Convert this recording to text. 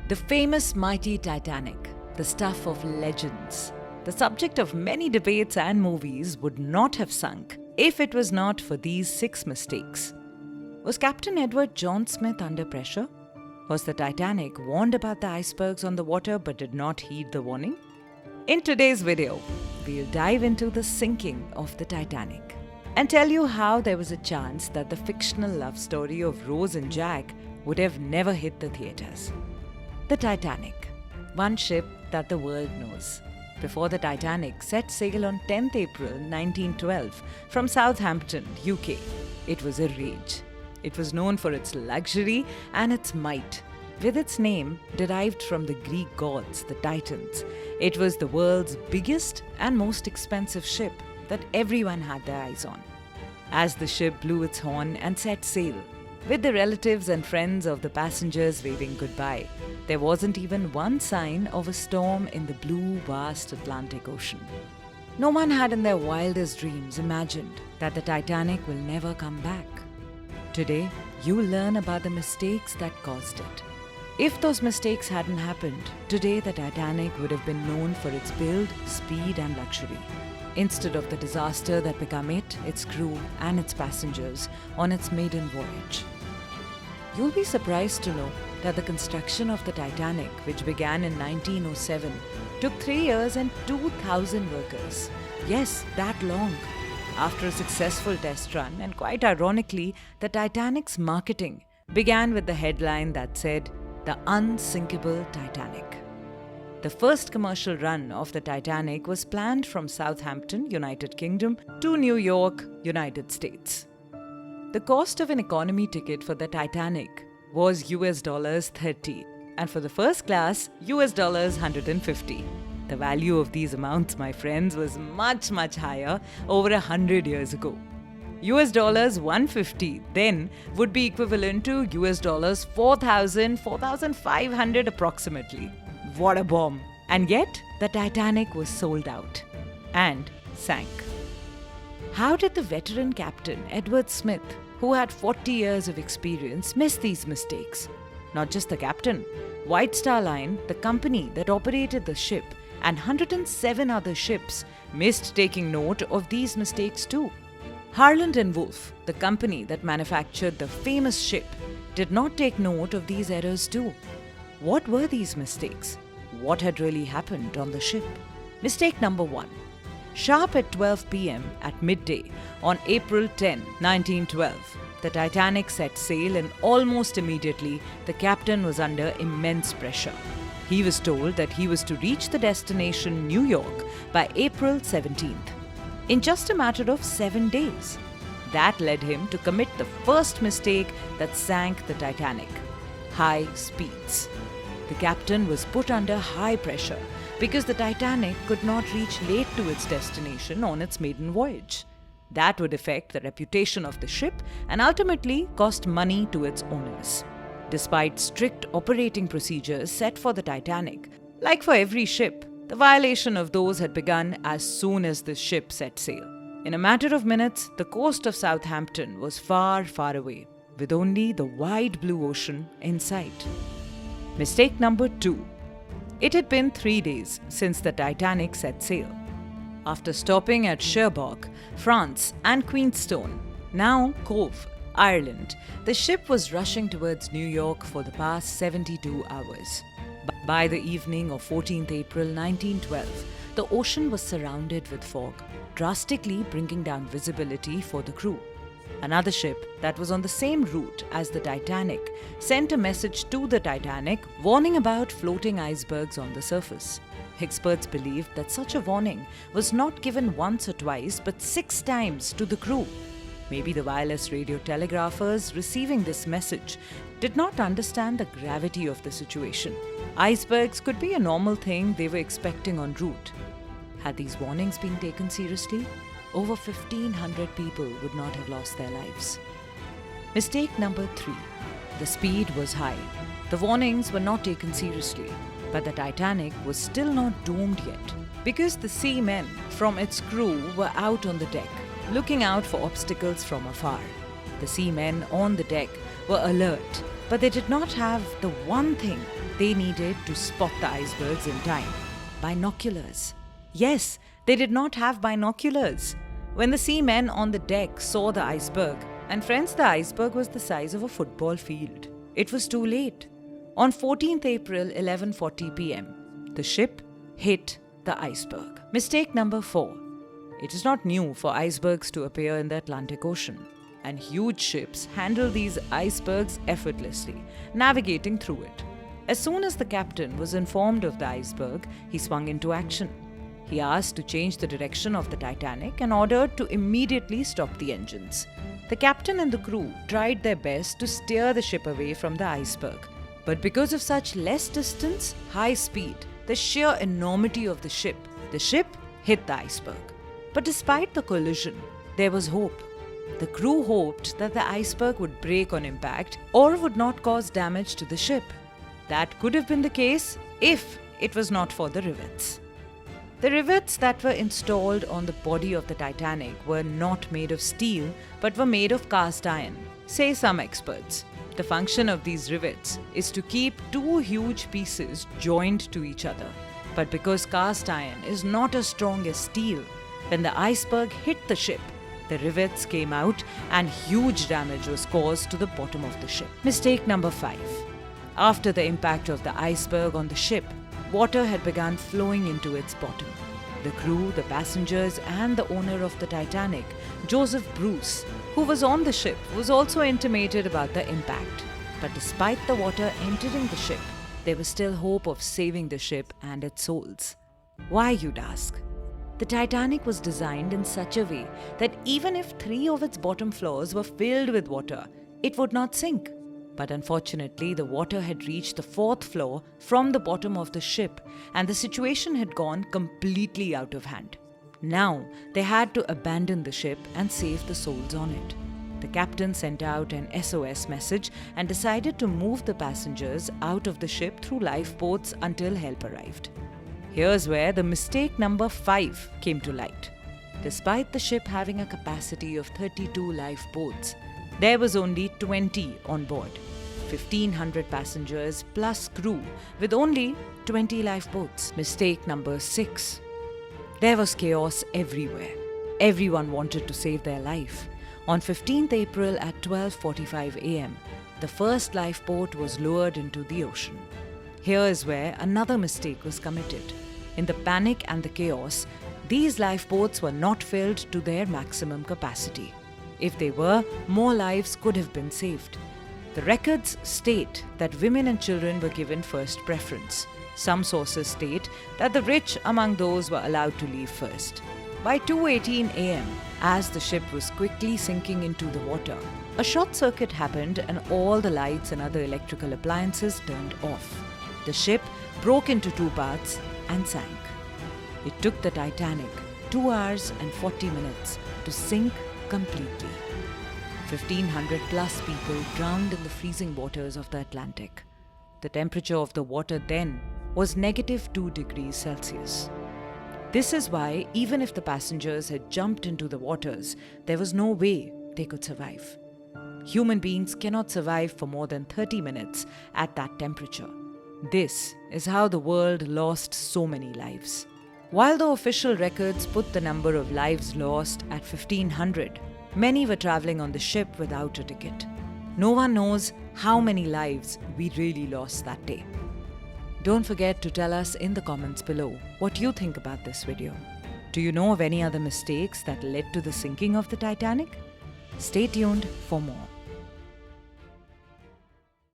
The famous mighty Titanic, the stuff of legends, the subject of many debates and movies, would not have sunk if it was not for these 6 mistakes. Was Captain Edward John Smith under pressure? Was the Titanic warned about the icebergs on the water but did not heed the warning? In today's video, we'll dive into the sinking of the Titanic and tell you how there was a chance that the fictional love story of Rose and Jack would have never hit the theatres. The Titanic, one ship that the world knows. Before the Titanic set sail on 10th April 1912 from Southampton, UK, it was a rage. It was known for its luxury and its might. With its name derived from the Greek gods, the Titans, it was the world's biggest and most expensive ship that everyone had their eyes on. As the ship blew its horn and set sail, with the relatives and friends of the passengers waving goodbye, there wasn't even one sign of a storm in the blue, vast Atlantic Ocean. No one had in their wildest dreams imagined that the Titanic will never come back. Today, you'll learn about the mistakes that caused it. If those mistakes hadn't happened, today the Titanic would have been known for its build, speed and luxury, instead of the disaster that became it, its crew and its passengers on its maiden voyage. You'll be surprised to know that the construction of the Titanic, which began in 1907, took 3 years and 2,000 workers. Yes, that long. After a successful test run, and quite ironically, the Titanic's marketing began with the headline that said, "The Unsinkable Titanic." The first commercial run of the Titanic was planned from Southampton, United Kingdom, to New York, United States. The cost of an economy ticket for the Titanic was $30, and for the first class, $150. The value of these amounts, my friends, was much higher over 100 years ago. $150 then would be equivalent to $4,000, $4,500 approximately. What a bomb! And yet, the Titanic was sold out and sank. How did the veteran captain Edward Smith, who had 40 years of experience, miss these mistakes? Not just the captain. White Star Line, the company that operated the ship, and 107 other ships missed taking note of these mistakes too. Harland and Wolff, the company that manufactured the famous ship, did not take note of these errors too. What were these mistakes? What had really happened on the ship? Mistake number 1. Sharp at 12 p.m. at midday on April 10, 1912, the Titanic set sail and almost immediately the captain was under immense pressure. He was told that he was to reach the destination New York by April 17th, in just a matter of 7 days. That led him to commit the first mistake that sank the Titanic: high speeds. The captain was put under high pressure because the Titanic could not reach late to its destination on its maiden voyage. That would affect the reputation of the ship and ultimately cost money to its owners. Despite strict operating procedures set for the Titanic, like for every ship, the violation of those had begun as soon as the ship set sail. In a matter of minutes, the coast of Southampton was far away, with only the wide blue ocean in sight. Mistake number 2. It had been 3 days since the Titanic set sail. After stopping at Cherbourg, France and Queenstown, now Cove, Ireland, the ship was rushing towards New York for the past 72 hours. By the evening of 14th April 1912, the ocean was surrounded with fog, drastically bringing down visibility for the crew. Another ship that was on the same route as the Titanic sent a message to the Titanic warning about floating icebergs on the surface. Experts believed that such a warning was not given once or twice but 6 times to the crew. Maybe the wireless radio telegraphers receiving this message did not understand the gravity of the situation. Icebergs could be a normal thing they were expecting en route. Had these warnings been taken seriously, over 1,500 people would not have lost their lives. Mistake number 3. The speed was high. The warnings were not taken seriously, but the Titanic was still not doomed yet, because the seamen from its crew were out on the deck, looking out for obstacles from afar. The seamen on the deck were alert But they did not have the one thing they needed to spot the icebergs in time: binoculars. Yes, they did not have binoculars. When the seamen on the deck saw the iceberg, and friends, the iceberg was the size of a football field, it was too late. On 14th April, 11:40 p.m., the ship hit the iceberg. Mistake number 4. It is not new for icebergs to appear in the Atlantic Ocean, and huge ships handle these icebergs effortlessly, navigating through it. As soon as the captain was informed of the iceberg, he swung into action. He asked to change the direction of the Titanic and ordered to immediately stop the engines. The captain and the crew tried their best to steer the ship away from the iceberg. But because of such less distance, high speed, the sheer enormity of the ship hit the iceberg. But despite the collision, there was hope. The crew hoped that the iceberg would break on impact or would not cause damage to the ship. That could have been the case if it was not for the rivets. The rivets that were installed on the body of the Titanic were not made of steel but were made of cast iron, say some experts. The function of these rivets is to keep two huge pieces joined to each other. But because cast iron is not as strong as steel, when the iceberg hit the ship, the rivets came out and huge damage was caused to the bottom of the ship. Mistake number 5. After the impact of the iceberg on the ship, water had begun flowing into its bottom. The crew, the passengers, and the owner of the Titanic, Joseph Bruce, who was on the ship, was also intimated about the impact. But despite the water entering the ship, there was still hope of saving the ship and its souls. Why, you'd ask? The Titanic was designed in such a way that even if 3 of its bottom floors were filled with water, it would not sink. But unfortunately, the water had reached the 4th floor from the bottom of the ship, and the situation had gone completely out of hand. Now, they had to abandon the ship and save the souls on it. The captain sent out an SOS message and decided to move the passengers out of the ship through lifeboats until help arrived. Here's where the mistake number 5 came to light. Despite the ship having a capacity of 32 lifeboats, there was only 20 on board, 1,500 passengers plus crew with only 20 lifeboats. Mistake number 6. There was chaos everywhere. Everyone wanted to save their life. On 15th April at 12:45 a.m., the first lifeboat was lowered into the ocean. Here is where another mistake was committed. In the panic and the chaos, these lifeboats were not filled to their maximum capacity. If they were, more lives could have been saved. The records state that women and children were given first preference. Some sources state that the rich among those were allowed to leave first. By 2:18 a.m., as the ship was quickly sinking into the water, a short circuit happened and all the lights and other electrical appliances turned off. The ship broke into 2 parts and sank. It took the Titanic 2 hours and 40 minutes to sink completely. 1,500 plus people drowned in the freezing waters of the Atlantic. The temperature of the water then was -2 degrees Celsius. This is why, even if the passengers had jumped into the waters, there was no way they could survive. Human beings cannot survive for more than 30 minutes at that temperature. This is how the world lost so many lives. While the official records put the number of lives lost at 1,500, many were traveling on the ship without a ticket. No one knows how many lives we really lost that day. Don't forget to tell us in the comments below what you think about this video. Do you know of any other mistakes that led to the sinking of the Titanic? Stay tuned for more.